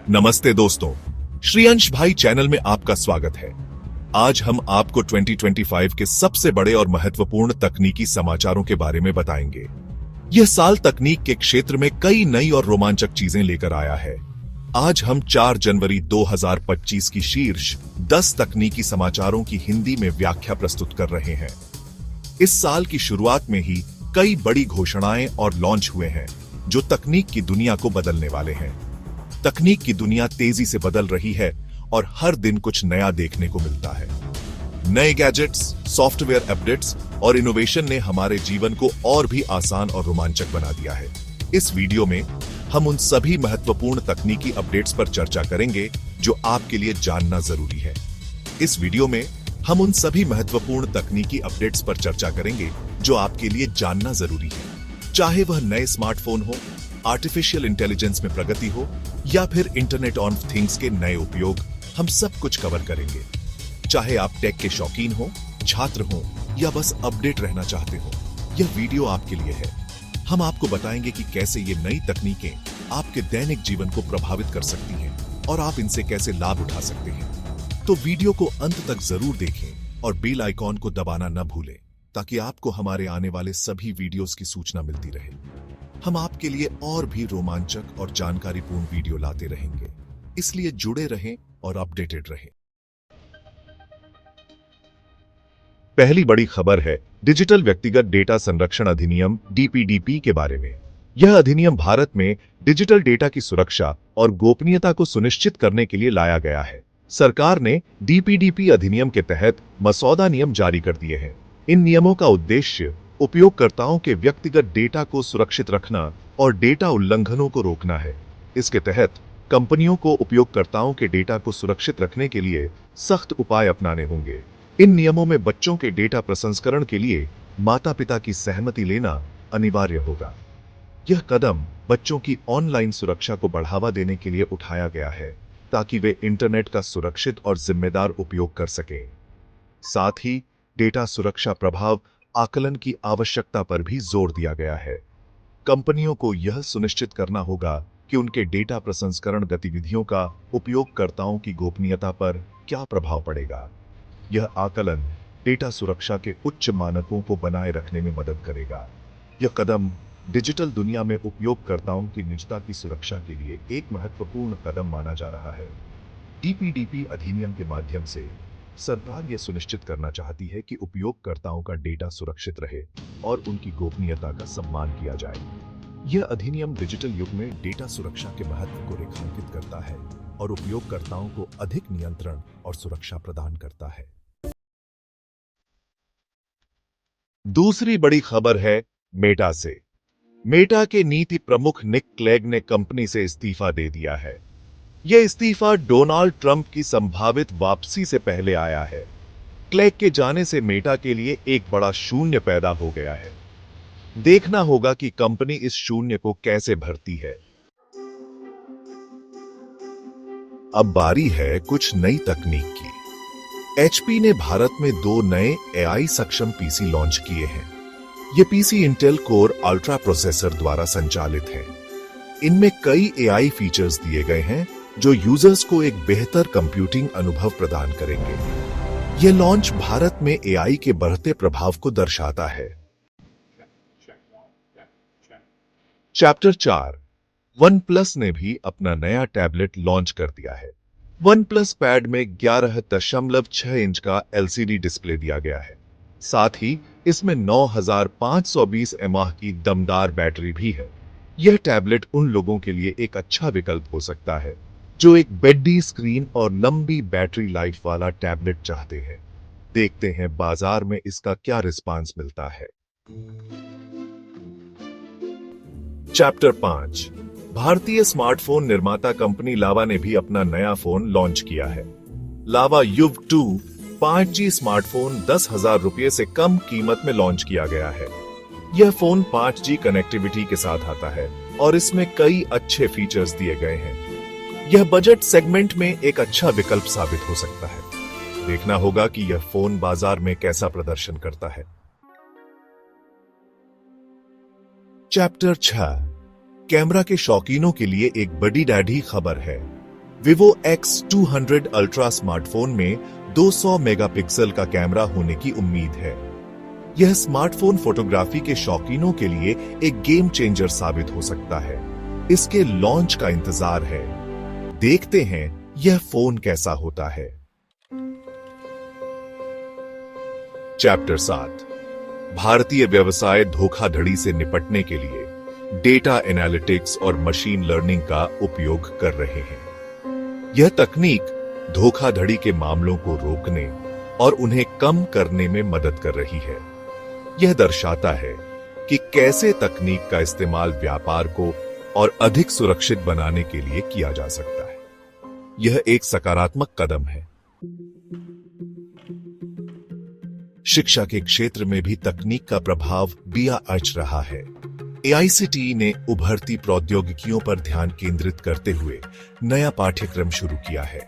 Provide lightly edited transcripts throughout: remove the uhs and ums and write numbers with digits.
नमस्ते दोस्तों, श्रीअंश भाई चैनल में आपका स्वागत है। आज हम आपको 2025 के सबसे बड़े और महत्वपूर्ण तकनीकी समाचारों के बारे में बताएंगे। यह साल तकनीक के क्षेत्र में कई नई और रोमांचक चीजें लेकर आया है। आज हम 4 जनवरी 2025 की शीर्ष 10 तकनीकी समाचारों की हिंदी में व्याख्या प्रस्तुत कर रहे हैं। इस साल की शुरुआत में ही कई बड़ी घोषणाएं और लॉन्च हुए हैं जो तकनीक की दुनिया को बदलने वाले हैं। तकनीक की दुनिया तेजी से बदल रही है और हर दिन कुछ नया देखने को मिलता है। नए गैजेट्स, सॉफ्टवेयर अपडेट्स और इनोवेशन ने हमारे जीवन को और भी आसान और रोमांचक बना दिया है। इस वीडियो में हम उन सभी महत्वपूर्ण तकनीकी अपडेट्स पर चर्चा करेंगे जो आपके लिए जानना जरूरी है। इस वीडियो में हम उन सभी महत्वपूर्ण तकनीकी अपडेट्स पर चर्चा करेंगे जो आपके लिए जानना जरूरी है, चाहे वह नए स्मार्टफोन हो, आर्टिफिशियल इंटेलिजेंस में प्रगति हो या फिर इंटरनेट ऑफ थिंग्स के नए उपयोग। हम सब कुछ कवर करेंगे। चाहे आप टेक के शौकीन हो, छात्र हो या बस अपडेट रहना चाहते हो, यह वीडियो आपके लिए है। हम आपको बताएंगे कि कैसे ये नई तकनीकें आपके दैनिक जीवन को प्रभावित कर सकती हैं और आप इनसे कैसे लाभ उठा सकते हैं। तो वीडियो को अंत तक जरूर देखें और बेल आइकॉन को दबाना न भूलें ताकि आपको हमारे आने वाले सभी वीडियोस की सूचना मिलती रहे। हम आपके लिए और भी रोमांचक और जानकारीपूर्ण वीडियो लाते रहेंगे, इसलिए जुड़े रहें और अपडेटेड रहें। पहली बड़ी खबर है डिजिटल व्यक्तिगत डेटा संरक्षण अधिनियम डीपीडीपी के बारे में। यह अधिनियम भारत में डिजिटल डेटा की सुरक्षा और गोपनीयता को सुनिश्चित करने के लिए लाया गया है। सरकार ने डीपीडीपी अधिनियम के तहत मसौदा नियम जारी कर दिए हैं। इन नियमों का उद्देश्य उपयोगकर्ताओं के व्यक्तिगत डेटा को सुरक्षित रखना और डेटा उल्लंघनों को रोकना है। इसके तहत कंपनियों को उपयोगकर्ताओं के डेटा को सुरक्षित रखने के लिए सख्त उपाय अपनाने होंगे। इन नियमों में बच्चों के डेटा प्रसंस्करण के लिए माता-पिता की सहमति लेना अनिवार्य होगा। यह कदम बच्चों की ऑनलाइन सुरक्षा को बढ़ावा देने के लिए उठाया गया है ताकि वे इंटरनेट का सुरक्षित और जिम्मेदार उपयोग कर सकें। साथ ही डेटा सुरक्षा प्रभाव आकलन की आवश्यकता पर भी जोर दिया गया है। कंपनियों को यह सुनिश्चित करना होगा कि उनके डेटा प्रसंस्करण गतिविधियों का उपयोगकर्ताओं की गोपनीयता पर क्या प्रभाव पड़ेगा। यह आकलन डेटा सुरक्षा के उच्च मानकों को बनाए रखने में मदद करेगा। यह कदम डिजिटल दुनिया में उपयोगकर्ताओं की निजता की सुरक्षा के लिए एक महत्वपूर्ण कदम माना जा रहा है। डीपीडीपी अधिनियम के माध्यम से सरकार यह सुनिश्चित करना चाहती है कि उपयोगकर्ताओं का डेटा सुरक्षित रहे और उनकी गोपनीयता का सम्मान किया जाए। यह अधिनियम डिजिटल युग में डेटा सुरक्षा के महत्व को रेखांकित करता है और उपयोगकर्ताओं को अधिक नियंत्रण और सुरक्षा प्रदान करता है। दूसरी बड़ी खबर है मेटा से। मेटा के नीति प्रमुख निक क्लेग ने कंपनी से इस्तीफा दे दिया है। यह इस्तीफा डोनाल्ड ट्रंप की संभावित वापसी से पहले आया है। क्लेग के जाने से मेटा के लिए एक बड़ा शून्य पैदा हो गया है। देखना होगा कि कंपनी इस शून्य को कैसे भरती है। अब बारी है कुछ नई तकनीक की। एचपी ने भारत में 2 नए एआई सक्षम पीसी लॉन्च किए हैं। ये PC Intel core ultra processor द्वारा संचालित हैं। इनमें कई एआई फीचर्स दिए गए हैं जो यूजर्स को एक बेहतर कंप्यूटिंग अनुभव प्रदान करेंगे। यह लॉन्च भारत में एआई के बढ़ते प्रभाव को दर्शाता है। चैप्टर 4 OnePlus ने भी अपना नया टैबलेट लॉन्च कर दिया है। OnePlus पैड में 11.6 इंच का एलसीडी डिस्प्ले दिया गया है। साथ ही इसमें 9520 mAh की दमदार बैटरी भी है। यह टैबलेट उन लोगों के लिए एक अच्छा विकल्प हो सकता है जो एक बड़ी स्क्रीन और लंबी बैटरी लाइफ वाला टैबलेट चाहते हैं। देखते हैं बाजार में इसका क्या रिस्पांस मिलता है। चैप्टर 5 भारतीय स्मार्टफोन निर्माता कंपनी लावा ने भी अपना नया फोन लॉन्च किया है। लावा युव 2 5G स्मार्टफोन 10,000 रुपये से कम कीमत में लॉन्च किया गया है। यह फोन 5G कनेक्टिविटी के साथ आता है और इसमें कई अच्छे फीचर्स दिए गए हैं। यह बजट सेगमेंट में एक अच्छा विकल्प साबित हो सकता है। देखना होगा कि यह फोन बाजार में कैसा प्रदर्शन करता है। चैप्टर 6 कैमरा के शौकीनों के लिए एक बड़ी डैडी खबर है। Vivo X200 अल्ट्रा स्मार्टफोन में 200 मेगापिक्सल का कैमरा होने की उम्मीद है। यह स्मार्टफोन फोटोग्राफी के शौकीनों के लिए एक गेम चेंजर साबित हो सकता है। इसके लॉन्च का इंतजार है। देखते हैं यह फोन कैसा होता है। चैप्टर 7 भारतीय व्यवसाय धोखाधड़ी से निपटने के लिए डेटा एनालिटिक्स और मशीन लर्निंग का उपयोग कर रहे हैं। यह तकनीक धोखाधड़ी के मामलों को रोकने और उन्हें कम करने में मदद कर रही है। यह दर्शाता है कि कैसे तकनीक का इस्तेमाल व्यापार को और अधिक सुरक्षित बनाने के लिए किया जा सकता है। यह एक सकारात्मक कदम है। शिक्षा के क्षेत्र में भी तकनीक का प्रभाव बेअच रहा है। AICTE ने उभरती प्रौद्योगिकियों पर ध्यान केंद्रित करते हुए नया पाठ्यक्रम शुरू किया है।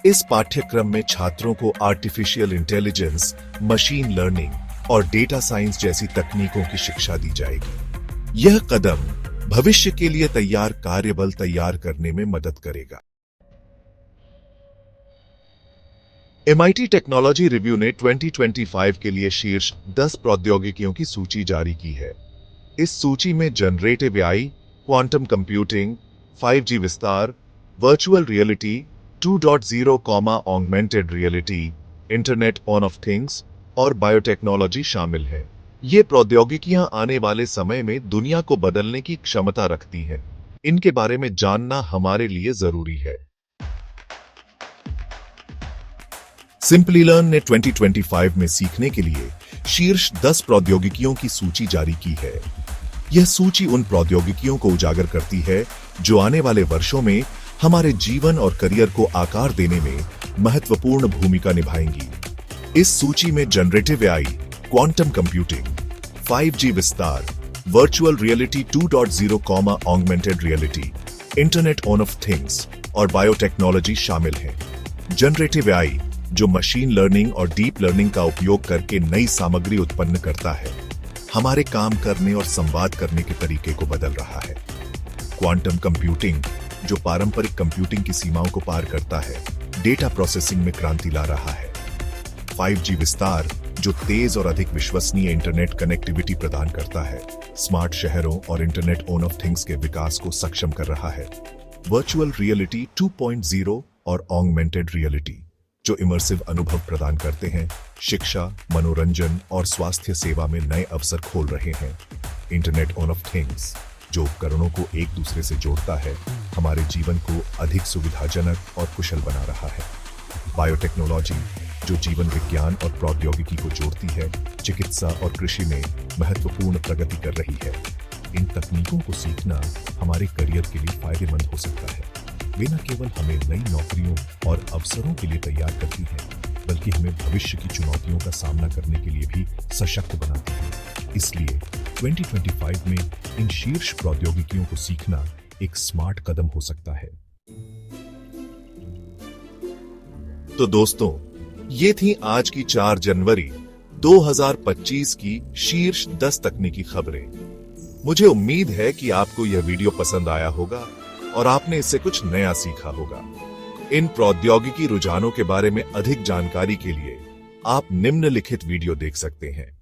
इस पाठ्यक्रम में छात्रों को आर्टिफिशियल इंटेलिजेंस, मशीन लर्निंग और डेटा साइंस जैसी तकनीकों की शिक्षा दी जाएगी। यह कदम भविष्य के लिए तैयार कार्यबल तैयार करने में मदद करेगा। MIT टेक्नोलॉजी रिव्यू ने 2025 के लिए शीर्ष 10 प्रौद्योगिकियों की सूची जारी की है। इस सूची में generative AI, quantum computing, 5G विस्तार, virtual reality 2.0, augmented reality, internet of things और बायोटेक्नोलॉजी शामिल है। ये प्रौद्योगिकियां आने वाले समय में दुनिया को बदलने की क्षमता रखती हैं। इनके बारे में जानना हमारे लिए जरूरी है। सिंपलीलर्न ने 2025 में सीखने के लिए शीर्ष 10 प्रौद्योगिकियों की सूची जारी की है। यह सूची उन प्रौद्योगिकियों को उजागर करती है जो आने वाले वर्षों में हमारे जीवन और करियर को आकार देने में महत्वपूर्ण भूमिका निभाएंगी। इस सूची में generative AI, quantum computing, 5G विस्तार, virtual reality 2.0, augmented reality, internet of things और बायोटेक्नोलॉजी शामिल हैं। जनरेटिव AI जो मशीन लर्निंग और डीप लर्निंग का उपयोग करके नई सामग्री उत्पन्न करता है, हमारे काम करने और संवाद करने के तरीके को बदल रहा है। क्वांटम कंप्यूटिंग जो पारंपरिक कंप्यूटिंग की सीमाओं को पार करता है, डेटा प्रोसेसिंग में क्रांति ला रहा है। 5G विस्तार जो तेज और अधिक विश्वसनीय इंटरनेट कनेक्टिविटी प्रदान करता है, स्मार्ट शहरों और इंटरनेट ऑफ थिंग्स के विकास को सक्षम कर रहा है। वर्चुअल रियलिटी 2.0 और ऑगमेंटेड रियलिटी जो इमर्सिव अनुभव प्रदान करते हैं, शिक्षा, मनोरंजन और स्वास्थ्य सेवा में नए अवसर खोल रहे हैं। इंटरनेट ऑफ थिंग्स जो उपकरणों को एक दूसरे से जोड़ता है, हमारे जीवन को अधिक सुविधाजनक और कुशल बना रहा है। बायोटेक्नोलॉजी जो जीवन विज्ञान और प्रौद्योगिकी को जोड़ती है, चिकित्सा और कृषि में महत्वपूर्ण प्रगति कर रही है। इन तकनीकों को सीखना हमारे करियर के लिए फायदेमंद हो सकता है। वे न केवल हमें नई नौकरियों और अवसरों के लिए तैयार करती हैं, बल्कि हमें भविष्य की चुनौतियों का सामना करने के लिए भी सशक्त बनाती हैं। इसलिए 2025 में इन शीर्ष प्रौद्योगिकियों को सीखना एक स्मार्ट कदम हो सकता है। तो दोस्तों, ये थी आज की 4 जनवरी 2025 की शीर्ष 10 तकनीकी खबरें। मुझे उम्मीद है कि आपको यह वीडियो पसंद आया होगा और आपने इससे कुछ नया सीखा होगा। इन प्रौद्योगिकी रुझानों के बारे में अधिक जानकारी के लिए आप निम्नलिखित वीडियो देख सकते हैं।